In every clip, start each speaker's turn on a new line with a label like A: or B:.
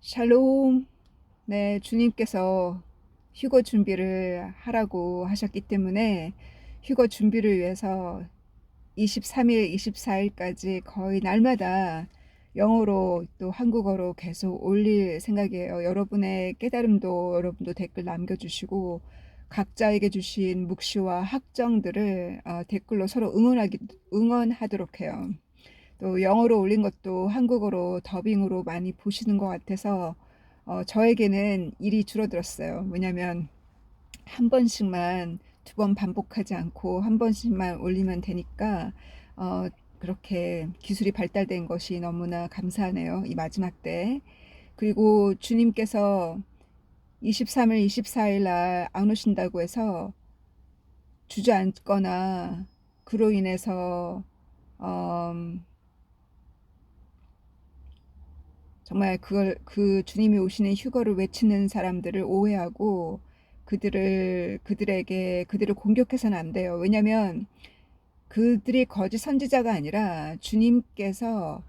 A: 샬롬. 네, 주님께서 휴거 준비를 하라고 하셨기 때문에 휴거 준비를 위해서 23일, 24일까지 거의 날마다 영어로 또 한국어로 계속 올릴 생각이에요. 여러분의 깨달음도 여러분도 댓글 남겨주시고 각자에게 주신 묵시와 학정들을 댓글로 서로 응원하도록 해요. 또 영어로 올린 것도 한국어로 더빙으로 많이 보시는 것 같아서 저에게는 일이 줄어들었어요. 왜냐면 한 번씩만 두 번 반복하지 않고 한 번씩만 올리면 되니까 어, 그렇게 기술이 발달된 것이 너무나 감사하네요. 이 마지막 때. 그리고 주님께서 23일, 24일 날 안 오신다고 해서 주저앉거나 그로 인해서 음, 정말 그 주님이 오시는 휴거를 외치는 사람들을 오해하고 그들을 공격해서는 안 돼요. 왜냐면 그들이 거짓 선지자가 아니라 주님께서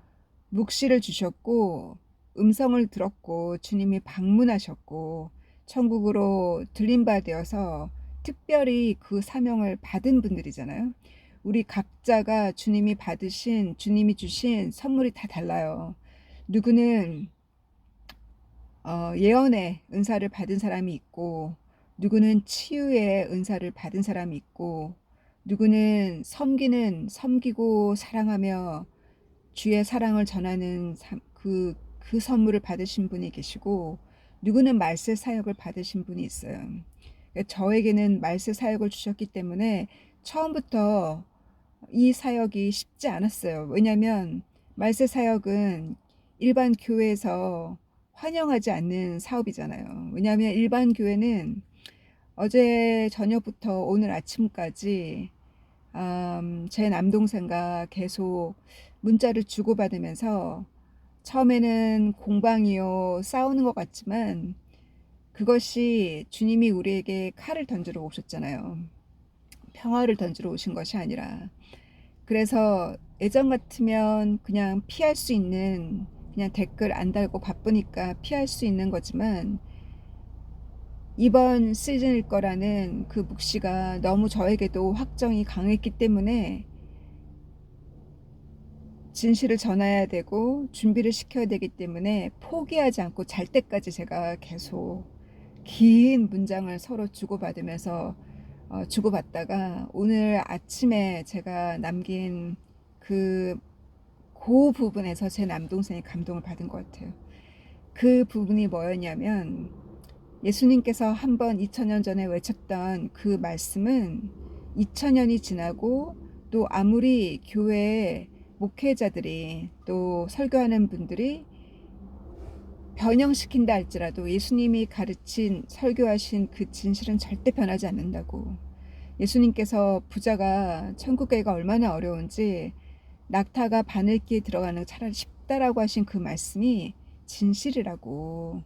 A: 묵시를 주셨고 음성을 들었고 주님이 방문하셨고 천국으로 들린 바 되어서 특별히 그 사명을 받은 분들이잖아요. 우리 각자가 주님이 주신 선물이 다 달라요. 누구는 예언의 은사를 받은 사람이 있고, 누구는 치유의 은사를 받은 사람이 있고, 누구는 섬기고 사랑하며 주의 사랑을 전하는 그 선물을 받으신 분이 계시고, 누구는 말세 사역을 받으신 분이 있어요. 그러니까 저에게는 말세 사역을 주셨기 때문에 처음부터 이 사역이 쉽지 않았어요. 왜냐하면 말세 사역은 일반 교회에서 환영하지 않는 사업이잖아요. 왜냐하면 일반 교회는 어제 저녁부터 오늘 아침까지 제 남동생과 계속 문자를 주고받으면서 처음에는 공방이요 싸우는 것 같지만 그것이 주님이 우리에게 칼을 던지러 오셨잖아요. 평화를 던지러 오신 것이 아니라. 그래서 예전 같으면 그냥 피할 수 있는, 그냥 댓글 안 달고 바쁘니까 피할 수 있는 거지만 이번 시즌일 거라는 그 묵시가 너무 저에게도 확정이 강했기 때문에 진실을 전해야 되고 준비를 시켜야 되기 때문에 포기하지 않고 잘 때까지 제가 계속 긴 문장을 서로 주고받다가 오늘 아침에 제가 남긴 그 부분에서 제 남동생이 감동을 받은 것 같아요. 그 부분이 뭐였냐면 예수님께서 한번 2000년 전에 외쳤던 그 말씀은 2000년이 지나고 또 아무리 교회의 목회자들이 또 설교하는 분들이 변형시킨다 할지라도 예수님이 가르친 설교하신 그 진실은 절대 변하지 않는다고. 예수님께서 부자가 천국 가기가 얼마나 어려운지 낙타가 바늘기에 들어가는 차라리 쉽다라고 하신 그 말씀이 진실이라고.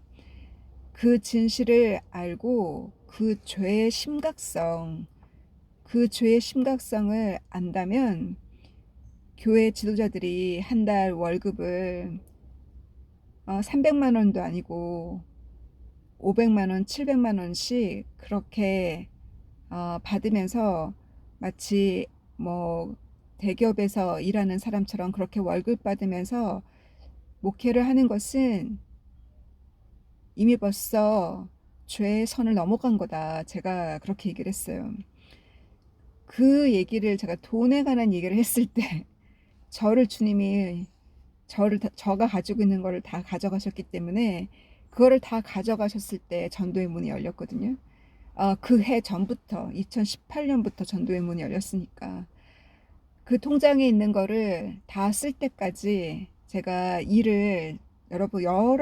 A: 그 진실을 알고 그 죄의 심각성을 안다면 교회 지도자들이 한 달 월급을 300만 원도 아니고 500만 원, 700만 원씩 그렇게 받으면서 마치 뭐 대기업에서 일하는 사람처럼 그렇게 월급 받으면서 목회를 하는 것은 이미 벌써 죄의 선을 넘어간 거다. 제가 그렇게 얘기를 했어요. 그 얘기를 제가 돈에 관한 얘기를 했을 때 주님이 저가 가지고 있는 거를 다 가져가셨기 때문에 그거를 다 가져가셨을 때 전도의 문이 열렸거든요. 그 해 전부터 2018년부터 전도의 문이 열렸으니까 그 통장에 있는 거를 다 쓸 때까지 제가 여러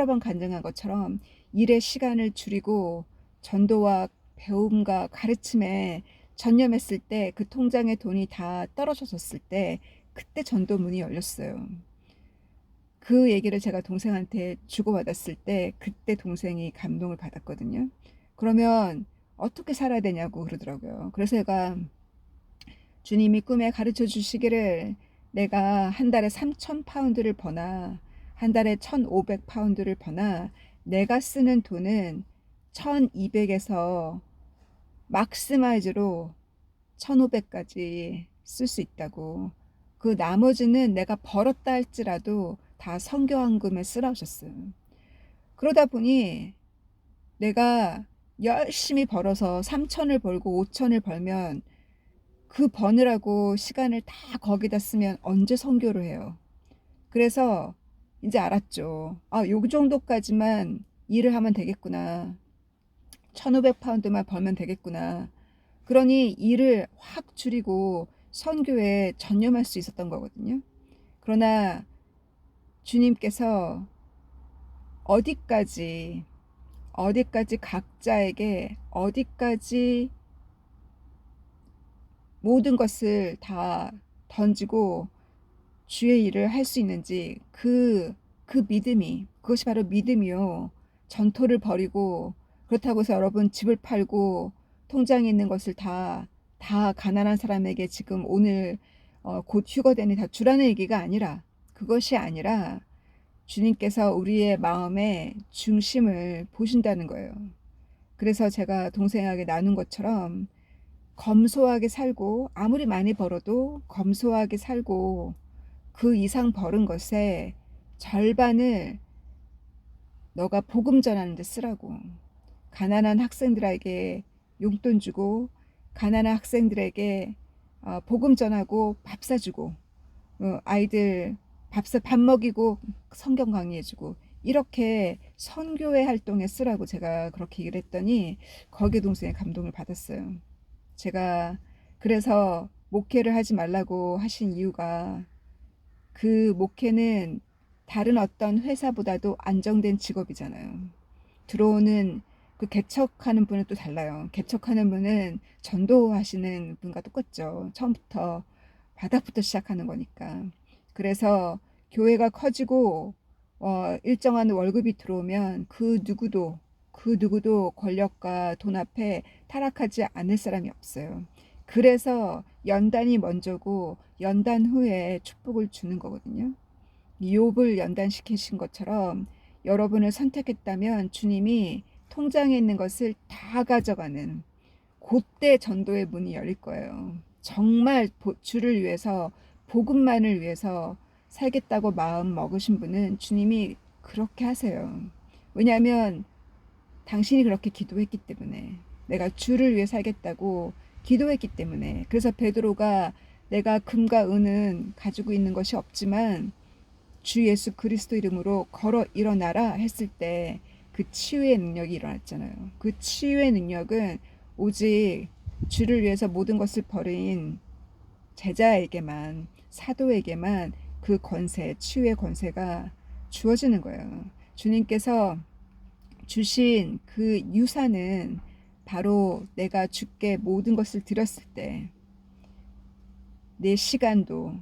A: 번 간증한 것처럼 일의 시간을 줄이고 전도와 배움과 가르침에 전념했을 때 그 통장에 돈이 다 떨어졌을 때 그때 전도 문이 열렸어요. 그 얘기를 제가 동생한테 주고받았을 때 그때 동생이 감동을 받았거든요. 그러면 어떻게 살아야 되냐고 그러더라고요. 그래서 제가 주님이 꿈에 가르쳐 주시기를 내가 한 달에 3,000 파운드를 버나 한 달에 1,500 파운드를 버나 내가 쓰는 돈은 1200에서 막스마이즈로 1500까지 쓸 수 있다고. 그 나머지는 내가 벌었다 할지라도 다 선교헌금에 쓰라셨어요. 그러다 보니 내가 열심히 벌어서 3천을 벌고 5천을 벌면 그 버느라고 시간을 다 거기다 쓰면 언제 선교를 해요. 그래서 이제 알았죠. 아, 요 정도까지만 일을 하면 되겠구나. 1500파운드만 벌면 되겠구나. 그러니 일을 확 줄이고 선교에 전념할 수 있었던 거거든요. 그러나 주님께서 어디까지 각자에게 어디까지 모든 것을 다 던지고 주의 일을 할 수 있는지 그 믿음이, 그것이 바로 믿음이요. 전토를 벌이고, 그렇다고 해서 여러분 집을 팔고 통장에 있는 것을 다 가난한 사람에게 지금 오늘 곧 휴가 되니 다 주라는 얘기가 아니라, 그것이 아니라 주님께서 우리의 마음의 중심을 보신다는 거예요. 그래서 제가 동생에게 나눈 것처럼 검소하게 살고, 아무리 많이 벌어도 검소하게 살고, 그 이상 벌은 것에 절반을 너가 복음 전하는 데 쓰라고. 가난한 학생들에게 용돈 주고, 가난한 학생들에게 복음 전하고 밥 사주고, 아이들 밥 먹이고 성경 강의해주고, 이렇게 선교회 활동에 쓰라고 제가 그렇게 얘기를 했더니 거기에 동생이 감동을 받았어요. 제가 그래서 목회를 하지 말라고 하신 이유가, 그 목회는 다른 어떤 회사보다도 안정된 직업이잖아요. 들어오는 그 개척하는 분은 또 달라요. 개척하는 분은 전도하시는 분과 똑같죠. 처음부터 바닥부터 시작하는 거니까. 그래서 교회가 커지고 일정한 월급이 들어오면 그 누구도 권력과 돈 앞에 타락하지 않을 사람이 없어요. 그래서 연단이 먼저고 연단 후에 축복을 주는 거거든요. 욥을 연단시키신 것처럼 여러분을 선택했다면 주님이 통장에 있는 것을 다 가져가는, 그때 전도의 문이 열릴 거예요. 정말 주를 위해서, 복음만을 위해서 살겠다고 마음 먹으신 분은 주님이 그렇게 하세요. 왜냐하면 당신이 그렇게 기도했기 때문에, 내가 주를 위해 살겠다고 기도했기 때문에. 그래서 베드로가 내가 금과 은은 가지고 있는 것이 없지만 주 예수 그리스도 이름으로 걸어 일어나라 했을 때 그 치유의 능력이 일어났잖아요. 그 치유의 능력은 오직 주를 위해서 모든 것을 버린 제자에게만, 사도에게만 그 권세, 치유의 권세가 주어지는 거예요. 주님께서 주신 그 유산은 바로 내가 주께 모든 것을 드렸을 때, 내 시간도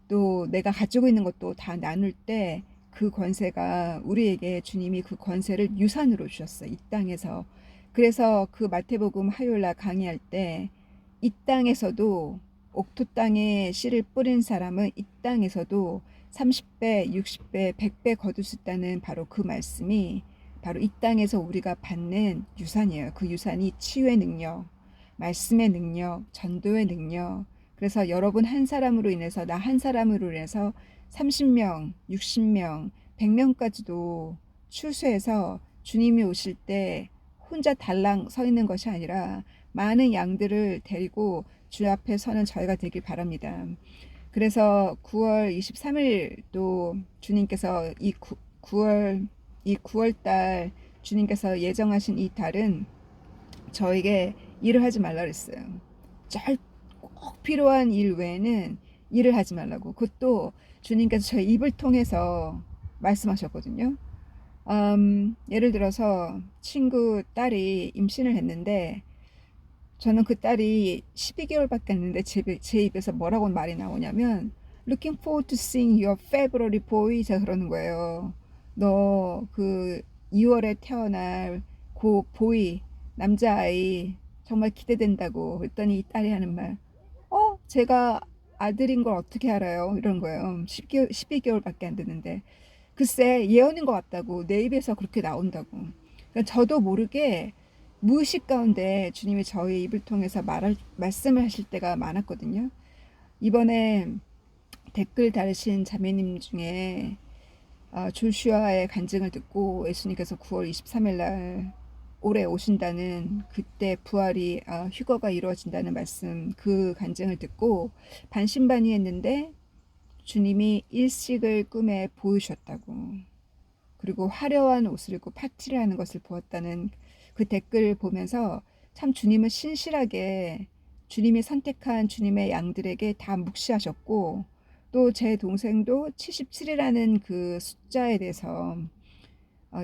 A: 또 내가 가지고 있는 것도 다 나눌 때 그 권세가 우리에게, 주님이 그 권세를 유산으로 주셨어요. 이 땅에서. 그래서 그 마태복음 화요일날 강의할 때 이 땅에서도, 옥토 땅에 씨를 뿌린 사람은 이 땅에서도 30배, 60배, 100배 거둘 수 있다는 바로 그 말씀이 바로 이 땅에서 우리가 받는 유산이에요. 그 유산이 치유의 능력, 말씀의 능력, 전도의 능력. 그래서 여러분 한 사람으로 인해서, 나 한 사람으로 인해서 30명, 60명, 100명까지도 추수해서 주님이 오실 때 혼자 달랑 서 있는 것이 아니라 많은 양들을 데리고 주 앞에 서는 저희가 되길 바랍니다. 그래서 9월 23일도 주님께서 이 9월 달 주님께서 예정하신 이 달은 저에게 일을 하지 말라 그랬어요. 꼭 필요한 일 외에는 일을 하지 말라고. 그것도 주님께서 저의 입을 통해서 말씀하셨거든요. 예를 들어서 친구 딸이 임신을 했는데, 저는 그 딸이 12개월밖에 안 됐는데 제 입에서 뭐라고 말이 나오냐면 Looking forward to seeing your February boy. 제가 그러는 거예요. 너 그 2월에 태어날 그 보이, 남자아이 정말 기대된다고. 그랬더니 이 딸이 하는 말, 제가 아들인 걸 어떻게 알아요? 이런 거예요. 12개월밖에 안 됐는데. 글쎄 예언인 것 같다고 내 입에서 그렇게 나온다고. 그러니까 저도 모르게 무의식 가운데 주님이 저의 입을 통해서 말씀을 하실 때가 많았거든요. 이번에 댓글 달으신 자매님 중에 조슈아의 간증을 듣고 예수님께서 9월 23일 날 올해 오신다는, 그때 부활이 휴거가 이루어진다는 말씀, 그 간증을 듣고 반신반의했는데 주님이 일식을 꿈에 보이셨다고, 그리고 화려한 옷을 입고 파티를 하는 것을 보았다는 그 댓글을 보면서 참 주님은 신실하게 주님이 선택한 주님의 양들에게 다 묵시하셨고, 또 제 동생도 77이라는 그 숫자에 대해서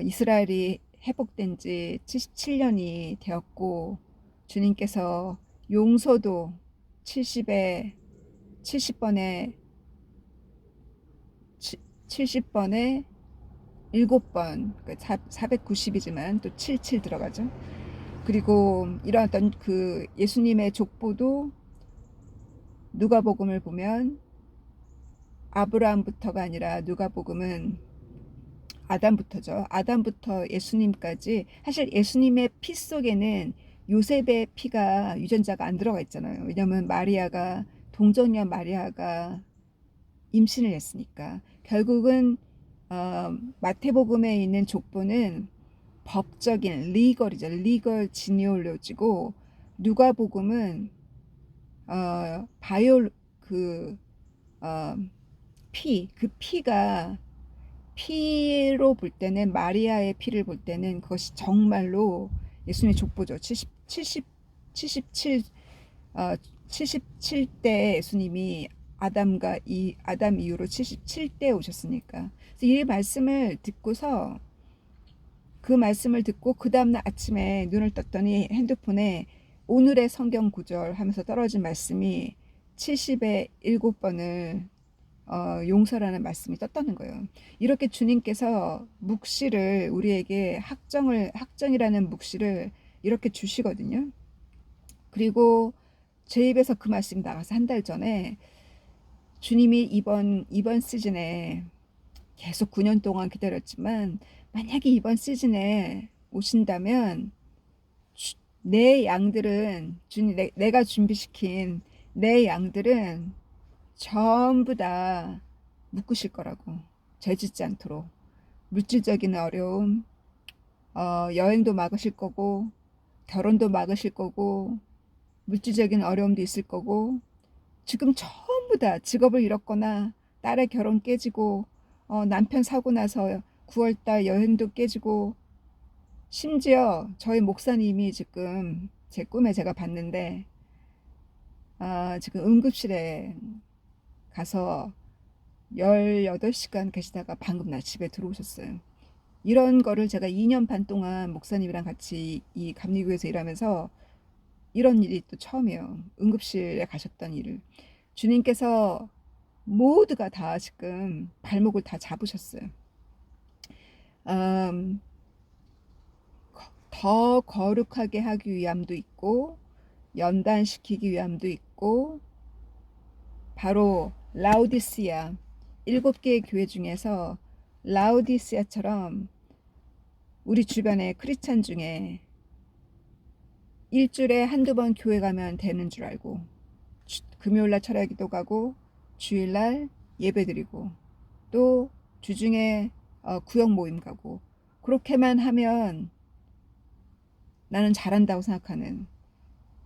A: 이스라엘이 회복된 지 77년이 되었고 주님께서 용서도 70에 70번에 70번에 7번, 490이지만 또 77 들어가죠. 그리고 이런 어떤 그 예수님의 족보도 누가복음을 보면 아브라함부터가 아니라 누가복음은 아담부터죠. 아담부터 예수님까지, 사실 예수님의 피 속에는 요셉의 피가, 유전자가 안 들어가 있잖아요. 왜냐하면 동정녀 마리아가 임신을 했으니까. 결국은 마태복음에 있는 족보는 법적인 리걸이죠. 리걸 지니올로지고, 누가복음은 바이올 그 그 피가, 피로 볼 때는, 마리아의 피를 볼 때는 그것이 정말로 예수님의 족보죠. 77 77대 예수님이 아담 이후로 77대 오셨으니까. 그래서 이 말씀을 듣고서, 그 말씀을 듣고 그 다음날 아침에 눈을 떴더니 핸드폰에 오늘의 성경 구절 하면서 떨어진 말씀이 70에 7번을 용서라는 말씀이 떴다는 거예요. 이렇게 주님께서 묵시를 우리에게, 학정이라는 묵시를 이렇게 주시거든요. 그리고 제 입에서 그 말씀이 나가서 한 달 전에 주님이 이번 시즌에, 계속 9년 동안 기다렸지만 만약에 이번 시즌에 오신다면 내 양들은, 내가 준비시킨 내 양들은 전부 다 묶으실 거라고. 죄짓지 않도록. 물질적인 어려움, 여행도 막으실 거고, 결혼도 막으실 거고, 물질적인 어려움도 있을 거고, 지금 전부 다 직업을 잃었거나 딸의 결혼 깨지고, 남편 사고 나서 9월달 여행도 깨지고, 심지어 저희 목사님이 지금 제 꿈에 제가 봤는데 지금 응급실에 가서 18시간 계시다가 방금 날 집에 들어오셨어요. 이런 거를 제가 2년 반 동안 목사님이랑 같이 이 감리교회에서 일하면서 이런 일이 또 처음이에요. 응급실에 가셨던 일을. 주님께서 모두가 다 지금 발목을 다 잡으셨어요. 더 거룩하게 하기 위함도 있고, 연단시키기 위함도 있고, 바로 라우디시아, 7개의 교회 중에서 라우디시아처럼 우리 주변에 크리스찬 중에 일주일에 한두 번 교회 가면 되는 줄 알고, 금요일날 철야 기도 가고, 주일날 예배 드리고, 또 주중에 구역 모임 가고, 그렇게만 하면 나는 잘한다고 생각하는,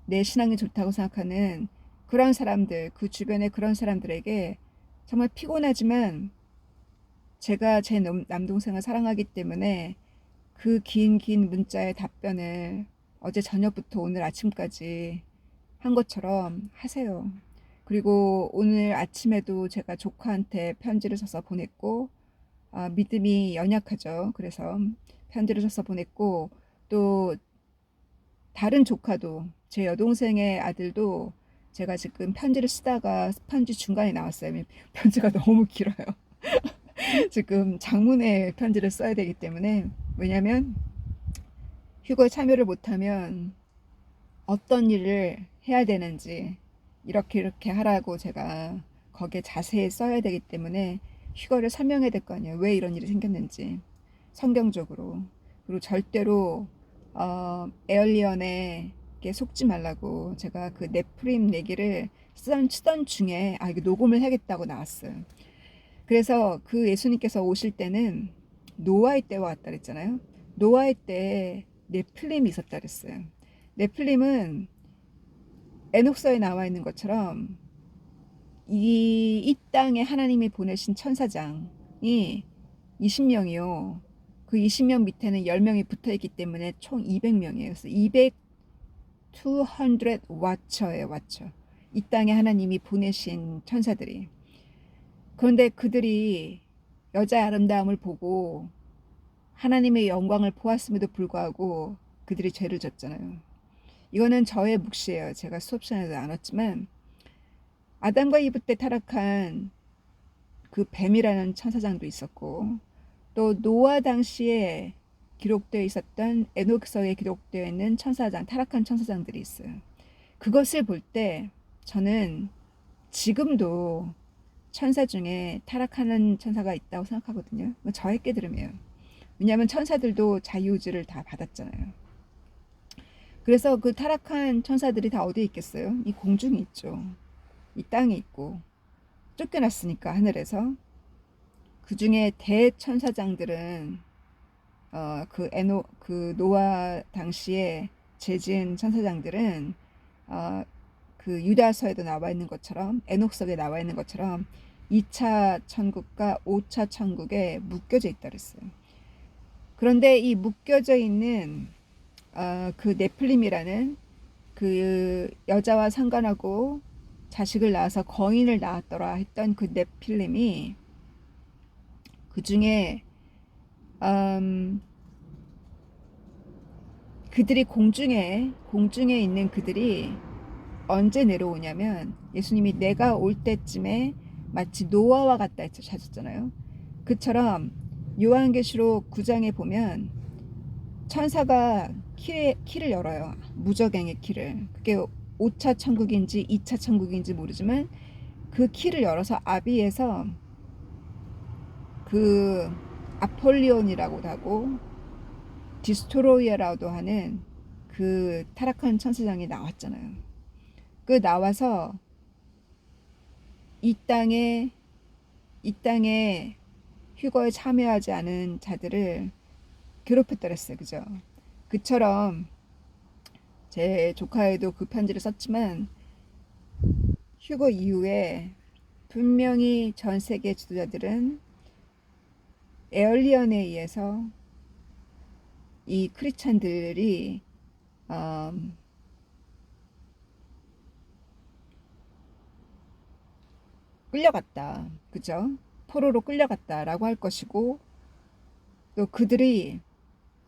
A: 내 신앙이 좋다고 생각하는 그런 사람들, 그 주변의 그런 사람들에게 정말 피곤하지만 제가 제 남동생을 사랑하기 때문에 그 긴 문자의 답변을 어제 저녁부터 오늘 아침까지 한 것처럼 하세요. 그리고 오늘 아침에도 제가 조카한테 편지를 써서 보냈고, 믿음이 연약하죠. 그래서 편지를 써서 보냈고, 또 다른 조카도, 제 여동생의 아들도 제가 지금 편지를 쓰다가 편지 중간에 나왔어요. 편지가 너무 길어요. 지금 장문의 편지를 써야 되기 때문에. 왜냐면 휴거에 참여를 못하면 어떤 일을 해야 되는지 이렇게 하라고 제가 거기에 자세히 써야 되기 때문에 휴거를 설명해야 될 거 아니에요. 왜 이런 일이 생겼는지 성경적으로. 그리고 절대로 에얼리언에게 속지 말라고 제가 그 넷프림 얘기를 쓰던 중에 이거 녹음을 해야겠다고 나왔어요. 그래서 그 예수님께서 오실 때는 노아의 때와 같다 그랬잖아요. 노아의 때에 넷플림이 있었다 그랬어요. 넷플림은 에녹서에 나와 있는 것처럼 이 땅에 하나님이 보내신 천사장이 20명이요. 그 20명 밑에는 10명이 붙어 있기 때문에 총 200명이에요. 그래서 200 왓처예요, 왓처. 이 땅에 하나님이 보내신 천사들이. 그런데 그들이 여자의 아름다움을 보고 하나님의 영광을 보았음에도 불구하고 그들이 죄를 졌잖아요. 이거는 저의 묵시예요. 제가 수업 시간에도 나눴지만 아담과 이브 때 타락한 그 뱀이라는 천사장도 있었고 또 노아 당시에 기록되어 있었던 에녹서에 기록되어 있는 천사장, 타락한 천사장들이 있어요. 그것을 볼 때 저는 지금도 천사 중에 타락하는 천사가 있다고 생각하거든요. 저의 깨달음이에요. 왜냐하면 천사들도 자유의지를 다 받았잖아요. 그래서 그 타락한 천사들이 다 어디에 있겠어요? 이 공중에 있죠. 이 땅에 있고 쫓겨났으니까 하늘에서. 그 중에 대천사장들은 그 노아 당시에 재지은 천사장들은 그 유다서에도 나와 있는 것처럼 에녹서에 나와 있는 것처럼 2차 천국과 5차 천국에 묶여져 있다 그랬어요. 그런데 이 묶여져 있는 그 네플림이라는 그 여자와 상관하고 자식을 낳아서 거인을 낳았더라 했던 그 네필림이 그 중에 그들이 공중에 있는 그들이 언제 내려오냐면 예수님이 내가 올 때쯤에 마치 노아와 같다 하셨잖아요. 그처럼 요한계시록 9장에 보면 천사가 키를 열어요. 무저갱의 키를. 그게 5차 천국인지 2차 천국인지 모르지만 그 키를 열어서 아비에서 그 아폴리온이라고도 하고 디스토로이아라고도 하는 그 타락한 천사장이 나왔잖아요. 그 나와서 이 땅에 휴거에 참여하지 않은 자들을 괴롭혔다 그랬어요. 그죠? 그처럼 제 조카에도 그 편지를 썼지만 휴거 이후에 분명히 전 세계 지도자들은 에얼리언에 의해서 이 크리스찬들이 끌려갔다. 그죠? 포로로 끌려갔다라고 할 것이고 또 그들이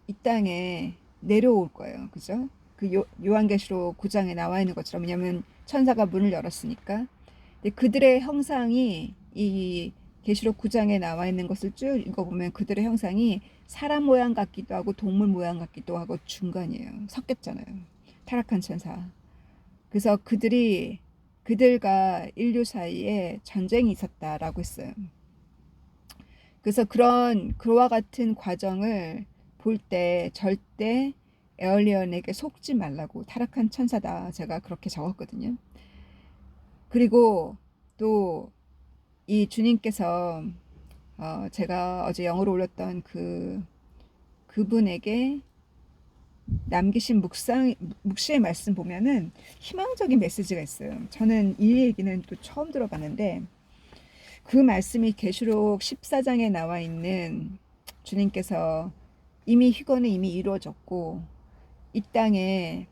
A: 이 땅에 내려올 거예요. 그죠? 그 요한계시록 9장에 나와 있는 것처럼 왜냐하면 천사가 문을 열었으니까. 근데 그들의 형상이 이 계시록 9장에 나와 있는 것을 쭉 읽어보면 그들의 형상이 사람 모양 같기도 하고 동물 모양 같기도 하고 중간이에요. 섞였잖아요. 타락한 천사. 그래서 그들과 인류 사이에 전쟁이 있었다라고 했어요. 그래서 그와 같은 과정을 볼 때 절대 에얼리언에게 속지 말라고 타락한 천사다. 제가 그렇게 적었거든요. 그리고 또 이 주님께서 제가 어제 영어로 올렸던 그분에게 남기신 묵시의 말씀 보면은 희망적인 메시지가 있어요. 저는 이 얘기는 또 처음 들어봤는데 그 말씀이 계시록 14장에 나와 있는 주님께서 이미 휴거는 이미 이루어졌고 이 땅에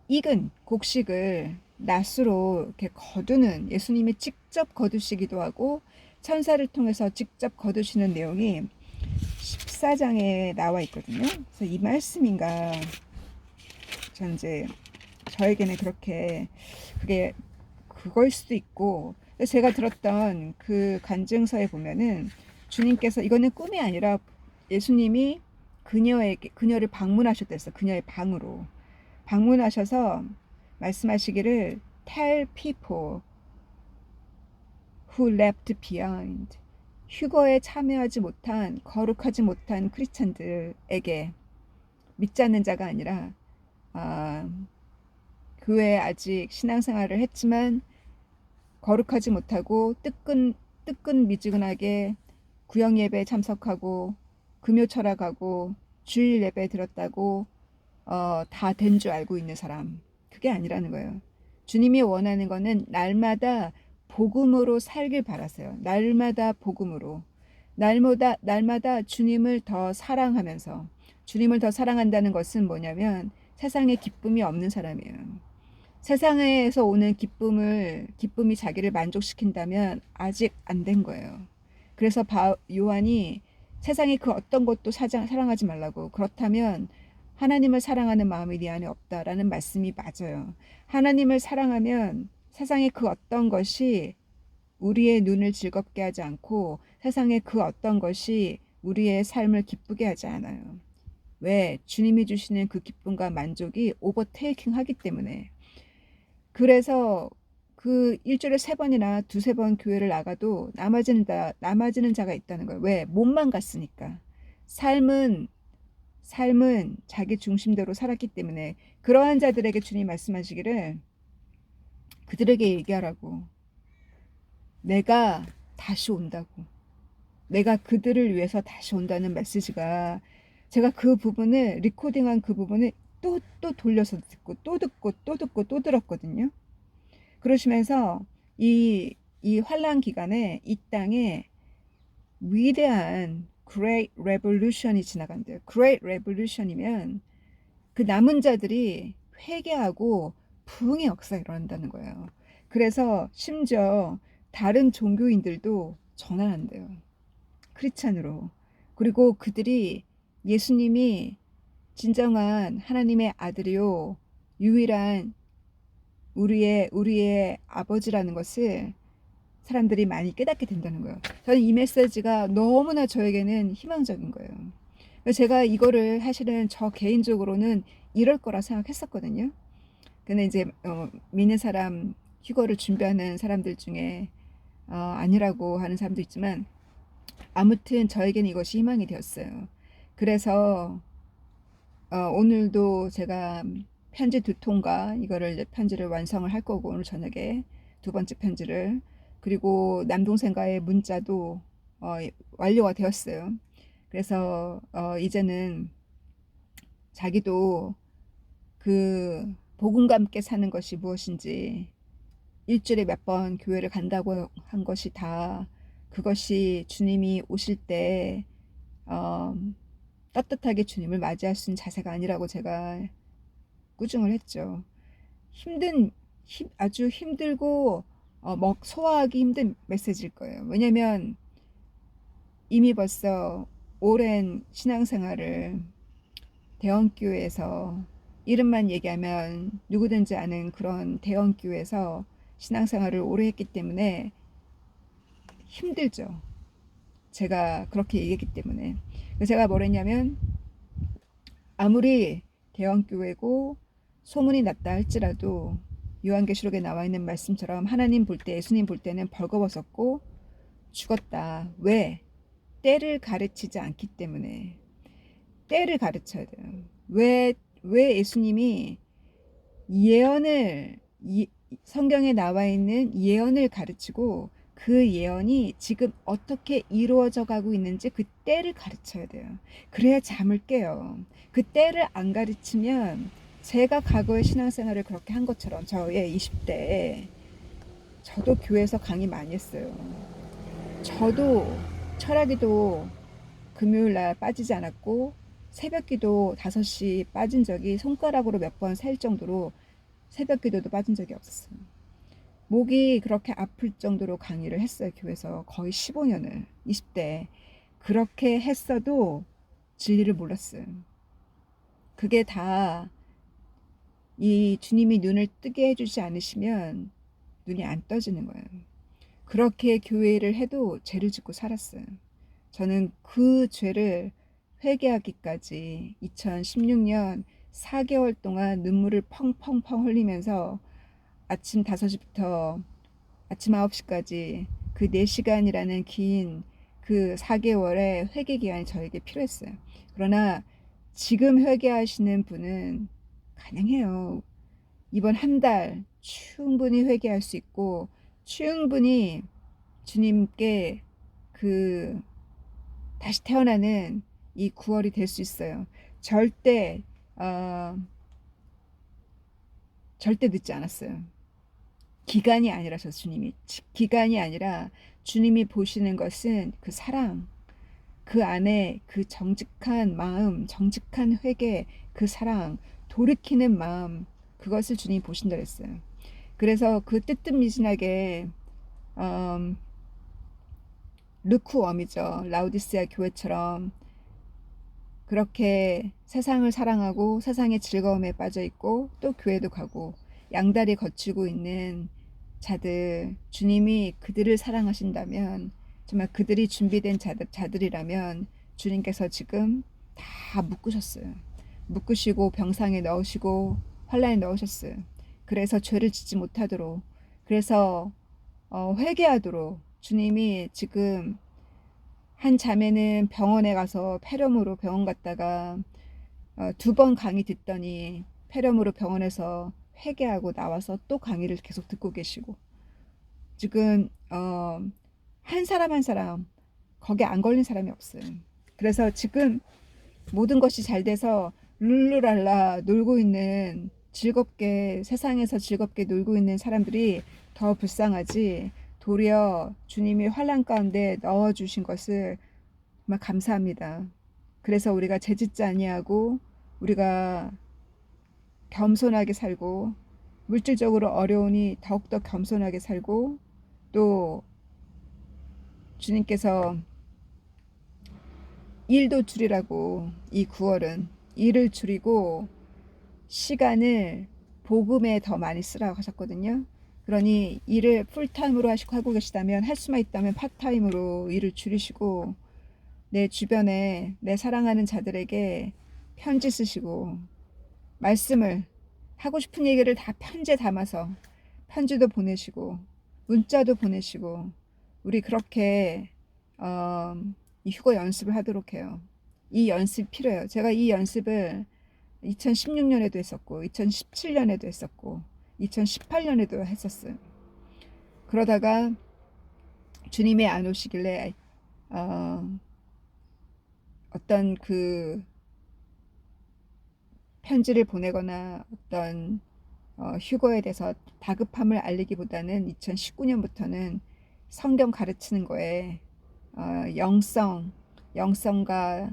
A: 익은 곡식을 낫으로 이렇게 거두는 예수님이 직접 거두시기도 하고 천사를 통해서 직접 거두시는 내용이 14장에 나와 있거든요. 그래서 이 말씀인가 저에게는 그렇게 그게 그걸 수도 있고 제가 들었던 그 간증서에 보면은 주님께서 이거는 꿈이 아니라 예수님이 그녀를 방문하셨댔어. 그녀의 방으로 방문하셔서 말씀하시기를 tell people who left behind. 휴거에 참여하지 못한 거룩하지 못한 크리스찬들에게 믿지 않는 자가 아니라 교회에 아직 신앙생활을 했지만 거룩하지 못하고 뜨끈미지근하게 구역 예배에 참석하고 금요 철학하고 주일 예배에 들었다고 다 된 줄 알고 있는 사람, 그게 아니라는 거예요. 주님이 원하는 거는 날마다 복음으로 살길 바라세요. 날마다 복음으로, 날마다 주님을 더 사랑하면서. 주님을 더 사랑한다는 것은 뭐냐면 세상에 기쁨이 없는 사람이에요. 세상에서 오는 기쁨이 자기를 만족시킨다면 아직 안 된 거예요. 그래서 요한이 세상에 그 어떤 것도 사랑하지 말라고, 그렇다면 하나님을 사랑하는 마음이 네 안에 없다라는 말씀이 맞아요. 하나님을 사랑하면 세상의 그 어떤 것이 우리의 눈을 즐겁게 하지 않고 세상의 그 어떤 것이 우리의 삶을 기쁘게 하지 않아요. 왜? 주님이 주시는 그 기쁨과 만족이 오버테이킹 하기 때문에. 그래서 그 일주일에 3번이나 2-3번 교회를 나가도 남아지는 자가 있다는 거예요. 왜? 몸만 갔으니까. 삶은 자기 중심대로 살았기 때문에. 그러한 자들에게 주님 말씀하시기를 그들에게 얘기하라고. 내가 다시 온다고. 내가 그들을 위해서 다시 온다는 메시지가, 제가 그 부분을 리코딩한 그 부분을 또 돌려서 듣고 또 들었거든요. 그러시면서 이 환란 기간에 이 땅에 위대한 Great Revolution이 지나간대요. Great Revolution이면 그 남은 자들이 회개하고 부흥의 역사가 일어난다는 거예요. 그래서 심지어 다른 종교인들도 전환한대요. 크리스찬으로. 그리고 그들이 예수님이 진정한 하나님의 아들이요 유일한 우리의 아버지라는 것을 사람들이 많이 깨닫게 된다는 거예요. 저는 이 메시지가 너무나 저에게는 희망적인 거예요. 제가 이거를 사실은 저 개인적으로는 이럴 거라 생각했었거든요. 근데 이제 믿는 사람, 휴거를 준비하는 사람들 중에 아니라고 하는 사람도 있지만 아무튼 저에게는 이것이 희망이 되었어요. 그래서 오늘도 제가 편지 2통과 이거를 편지를 완성을 할 거고, 오늘 저녁에 2번째 편지를, 그리고 남동생과의 문자도 완료가 되었어요. 그래서 이제는 자기도 그 복음과 함께 사는 것이 무엇인지, 일주일에 몇 번 교회를 간다고 한 것이 다 그것이 주님이 오실 때 떳떳하게 주님을 맞이할 수 있는 자세가 아니라고 제가 꾸중을 했죠. 아주 힘들고 소화하기 힘든 메시지일 거예요. 왜냐면 이미 벌써 오랜 신앙생활을 대형교회에서, 이름만 얘기하면 누구든지 아는 그런 대형교회에서 신앙생활을 오래 했기 때문에 힘들죠. 제가 그렇게 얘기했기 때문에. 제가 뭘 했냐면, 아무리 대형교회고 소문이 났다 할지라도 요한계시록에 나와 있는 말씀처럼 하나님 볼 때, 예수님 볼 때는 벌거벗었고 죽었다. 왜? 때를 가르치지 않기 때문에. 때를 가르쳐야 돼요. 왜 예수님이 성경에 나와 있는 예언을 가르치고 그 예언이 지금 어떻게 이루어져 가고 있는지 그 때를 가르쳐야 돼요. 그래야 잠을 깨요. 그 때를 안 가르치면, 제가 과거의 신앙생활을 그렇게 한 것처럼 저의 20대에 저도 교회에서 강의 많이 했어요. 저도 철학기도 금요일날 빠지지 않았고 새벽기도 5시 빠진 적이 손가락으로 몇 번 셀 정도로 새벽기도도 빠진 적이 없었어요. 목이 그렇게 아플 정도로 강의를 했어요. 교회에서 거의 15년을 20대에. 그렇게 했어도 진리를 몰랐어요. 그게 다 이 주님이 눈을 뜨게 해주지 않으시면 눈이 안 떠지는 거예요. 그렇게 교회를 해도 죄를 짓고 살았어요. 저는 그 죄를 회개하기까지 2016년 4개월 동안 눈물을 펑펑펑 흘리면서 아침 5시부터 아침 9시까지 그 4시간이라는 긴 그 4개월의 회개 기간이 저에게 필요했어요. 그러나 지금 회개하시는 분은 가능해요. 이번 한 달 충분히 회개할 수 있고 충분히 주님께 그 다시 태어나는 이 9월이 될 수 있어요. 절대 절대 늦지 않았어요. 기간이 아니라서 주님이 기간이 아니라 주님이 보시는 것은 그 사랑, 그 안에 그 정직한 마음, 정직한 회개, 그 사랑, 돌이키는 마음, 그것을 주님이 보신다 그랬어요. 그래서 그 뜨뜻미진하게 루크웜이죠. 라우디스야 교회처럼 그렇게 세상을 사랑하고 세상의 즐거움에 빠져 있고 또 교회도 가고 양다리 거치고 있는 자들, 주님이 그들을 사랑하신다면, 정말 그들이 준비된 자들이라면 주님께서 지금 다 묶으셨어요. 묶으시고 병상에 넣으시고 환란에 넣으셨어요. 그래서 죄를 짓지 못하도록, 그래서 회개하도록 주님이 지금, 한 자매는 병원에 가서 폐렴으로 병원 갔다가 2번 강의 듣더니 폐렴으로 병원에서 회개하고 나와서 또 강의를 계속 듣고 계시고, 지금 한 사람 한 사람 거기에 안 걸린 사람이 없어요. 그래서 지금 모든 것이 잘 돼서 룰루랄라 놀고 있는, 즐겁게 세상에서 즐겁게 놀고 있는 사람들이 더 불쌍하지, 도리어 주님이 환난 가운데 넣어주신 것을 정말 감사합니다. 그래서 우리가 죄짓지 아니하고 우리가 겸손하게 살고, 물질적으로 어려우니 더욱더 겸손하게 살고, 또 주님께서 일도 줄이라고, 이 9월은 일을 줄이고 시간을 복음에 더 많이 쓰라고 하셨거든요. 그러니 일을 풀타임으로 하고 계시다면, 할 수만 있다면 파타임으로 일을 줄이시고, 내 주변에 내 사랑하는 자들에게 편지 쓰시고, 말씀을, 하고 싶은 얘기를 다 편지에 담아서 편지도 보내시고 문자도 보내시고, 우리 그렇게 이 휴거 연습을 하도록 해요. 이 연습이 필요해요. 제가 이 연습을 2016년에도 했었고 2017년에도 했었고 2018년에도 했었어요. 그러다가 주님이 안 오시길래 어떤 그 편지를 보내거나 어떤 휴거에 대해서 다급함을 알리기보다는 2019년부터는 성경 가르치는 거에 영성과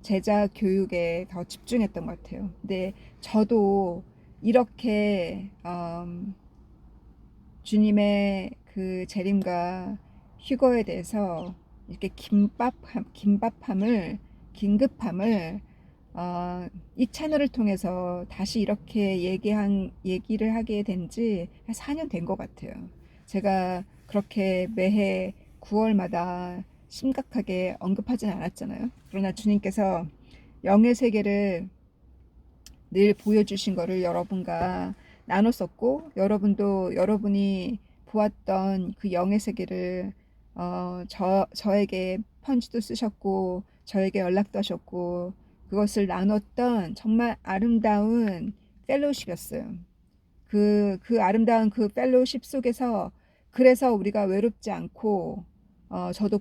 A: 제자 교육에 더 집중했던 것 같아요. 근데 저도 이렇게 주님의 그 재림과 휴거에 대해서 이렇게 긴급함을 이 채널을 통해서 다시 이렇게 얘기를 하게 된 지 한 4년 된 것 같아요. 제가 그렇게 매해 9월마다 심각하게 언급하진 않았잖아요. 그러나 주님께서 영의 세계를 늘 보여주신 거를 여러분과 나눴었고, 여러분도 여러분이 보았던 그 영의 세계를 저에게 편지도 쓰셨고 저에게 연락도 하셨고, 그것을 나눴던 정말 아름다운 펠로우십이었어요. 그 아름다운 그 펠로우십 속에서, 그래서 우리가 외롭지 않고, 저도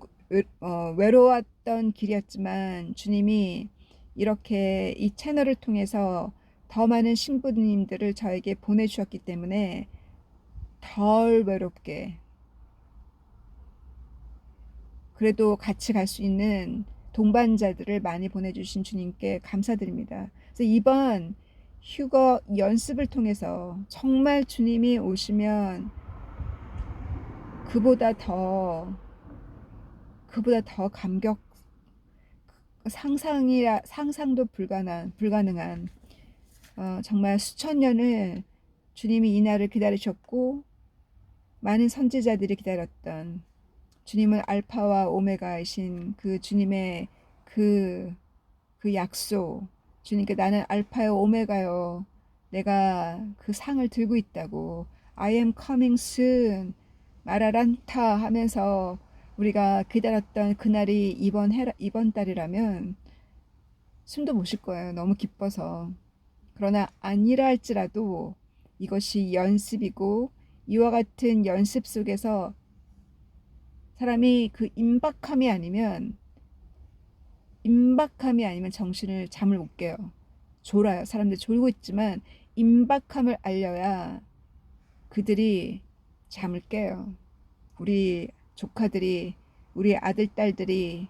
A: 외로웠던 길이었지만 주님이 이렇게 이 채널을 통해서 더 많은 신부님들을 저에게 보내주셨기 때문에 덜 외롭게, 그래도 같이 갈 수 있는 동반자들을 많이 보내주신 주님께 감사드립니다. 그래서 이번 휴거 연습을 통해서 정말 주님이 오시면 그보다 더 감격, 상상도 불가능한 정말 수천 년을 주님이 이 날을 기다리셨고, 많은 선지자들이 기다렸던, 주님은 알파와 오메가이신 그 주님의 그 약속, 주님께 나는 알파요 오메가요, 내가 그 상을 들고 있다고, I am coming soon, 마라란타 하면서 우리가 기다렸던 그날이 이번 달이라면 숨도 못 쉴 거예요. 너무 기뻐서. 그러나 아니라 할지라도 이것이 연습이고 이와 같은 연습 속에서 사람이 그 임박함이 아니면 잠을 못 깨요. 졸아요. 사람들 졸고 있지만 임박함을 알려야 그들이 잠을 깨요. 우리 조카들이, 우리 아들, 딸들이,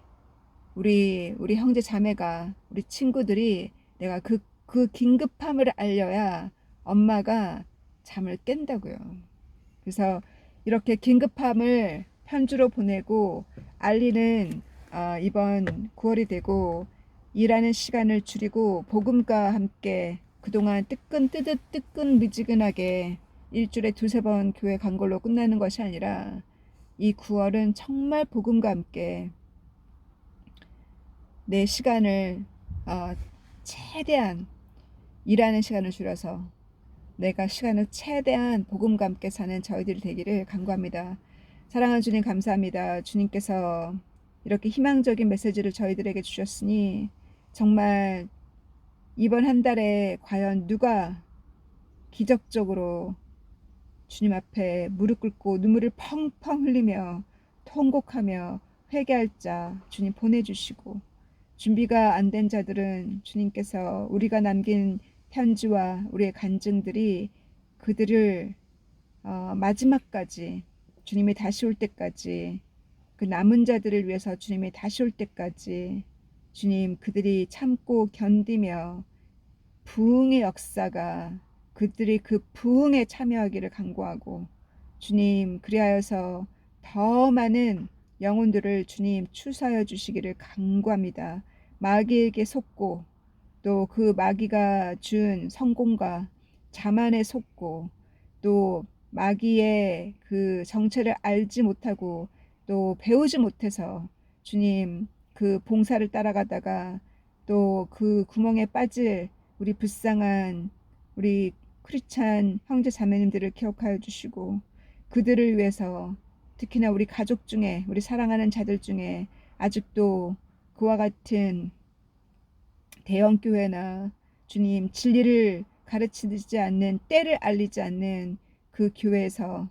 A: 우리 형제 자매가, 우리 친구들이 내가 그 긴급함을 알려야 엄마가 잠을 깬다고요. 그래서 이렇게 긴급함을 편주로 보내고 알리는 이번 9월이 되고 일하는 시간을 줄이고 복음과 함께 그동안 뜨끈미지근하게 일주일에 두세 번 교회 간 걸로 끝나는 것이 아니라 이 9월은 정말 복음과 함께 내 시간을 최대한 일하는 시간을 줄여서 내가 시간을 최대한 복음과 함께 사는 저희들이 되기를 간구합니다. 사랑하는 주님 감사합니다. 주님께서 이렇게 희망적인 메시지를 저희들에게 주셨으니 정말 이번 한 달에 과연 누가 기적적으로 주님 앞에 무릎 꿇고 눈물을 펑펑 흘리며 통곡하며 회개할 자 주님 보내주시고 준비가 안 된 자들은 주님께서 우리가 남긴 편지와 우리의 간증들이 그들을 마지막까지 주님이 다시 올 때까지 그 남은 자들을 위해서 주님이 다시 올 때까지 주님 그들이 참고 견디며 부흥의 역사가 그들이 그 부흥에 참여하기를 간구하고 주님 그리하여서 더 많은 영혼들을 주님 추수하여 주시기를 간구합니다. 마귀에게 속고 또 그 마귀가 준 성공과 자만에 속고 또 마귀의 그 정체를 알지 못하고 또 배우지 못해서 주님 그 봉사를 따라가다가 또 그 구멍에 빠질 우리 불쌍한 우리 크리스찬 형제 자매님들을 기억하여 주시고 그들을 위해서 특히나 우리 가족 중에 우리 사랑하는 자들 중에 아직도 그와 같은 대형교회나 주님 진리를 가르치지 않는 때를 알리지 않는 그 교회에서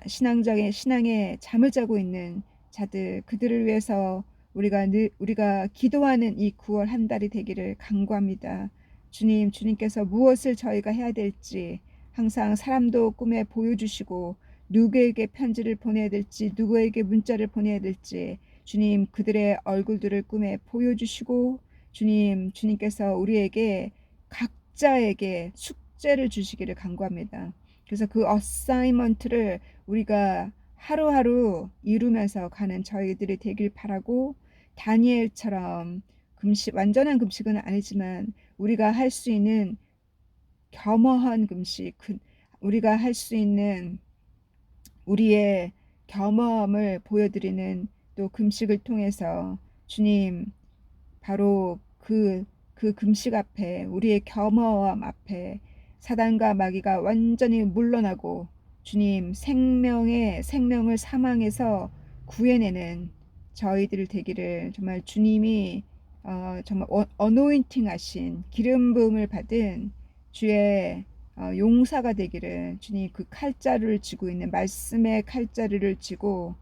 A: 신앙에 잠을 자고 있는 자들 그들을 위해서 우리가 기도하는 이 9월 한 달이 되기를 간구합니다. 주님께서 무엇을 저희가 해야 될지 항상 사람도 꿈에 보여주시고 누구에게 편지를 보내야 될지 누구에게 문자를 보내야 될지 주님 그들의 얼굴들을 꿈에 보여주시고 주님께서 우리에게 각자에게 숙제를 주시기를 간구합니다. 그래서 그 어사이먼트를 우리가 하루하루 이루면서 가는 저희들이 되길 바라고 다니엘처럼 완전한 금식은 아니지만 우리가 할 수 있는 겸허한 금식, 우리가 할 수 있는 우리의 겸허함을 보여드리는 또 금식을 통해서 주님 바로 그 금식 앞에 우리의 겸허함 앞에 사단과 마귀가 완전히 물러나고 주님 생명을 사망에서 구해내는 저희들 되기를 정말 주님이 정말 어노인팅 하신 기름 부음을 받은 주의 용사가 되기를 주님 그 칼자루를 쥐고 있는 말씀의 칼자루를 쥐고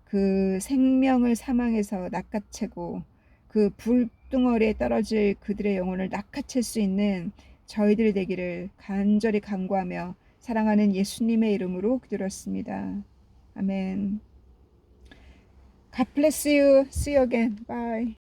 A: 그 생명을 사망에서 낚아채고 그 불덩어리에 떨어질 그들의 영혼을 낚아챌 수 있는 저희들이 되기를 간절히 간구하며 사랑하는 예수님의 이름으로 기도했습니다. 아멘. God bless you. See you again. Bye.